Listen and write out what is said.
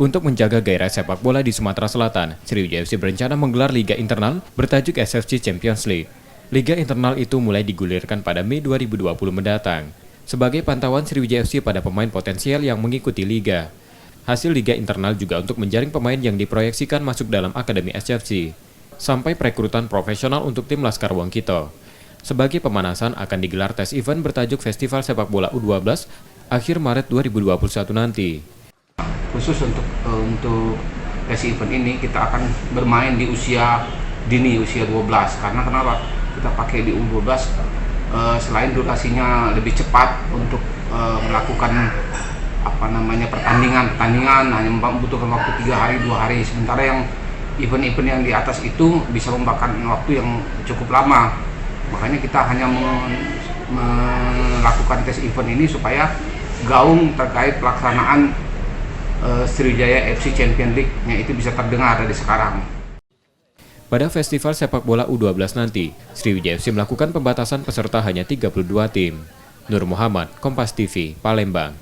Untuk menjaga gairah sepak bola di Sumatera Selatan, Sriwijaya FC berencana menggelar Liga Internal bertajuk SFC Champions League. Liga Internal itu mulai digulirkan pada Mei 2020 mendatang. Sebagai pantauan Sriwijaya FC pada pemain potensial yang mengikuti Liga. Hasil Liga Internal juga untuk menjaring pemain yang diproyeksikan masuk dalam Akademi SFC, sampai perekrutan profesional untuk tim Laskar Wongkito. Sebagai pemanasan akan digelar tes event bertajuk Festival Sepak Bola U12 akhir Maret 2021 nanti. Khusus untuk tes event ini kita akan bermain di usia dini, usia 12. Karena kenapa? Kita pakai di U12 selain durasinya lebih cepat untuk melakukan pertandingan hanya membutuhkan waktu 3 hari 2 hari. Sementara yang event-event yang di atas itu bisa memakan waktu yang cukup lama. Makanya kita hanya melakukan tes event ini supaya gaung terkait pelaksanaan Sriwijaya FC Champions League-nya itu bisa terdengar dari sekarang. Pada festival sepak bola U12 nanti, Sriwijaya FC melakukan pembatasan peserta hanya 32 tim. Nur Muhammad, Kompas TV, Palembang.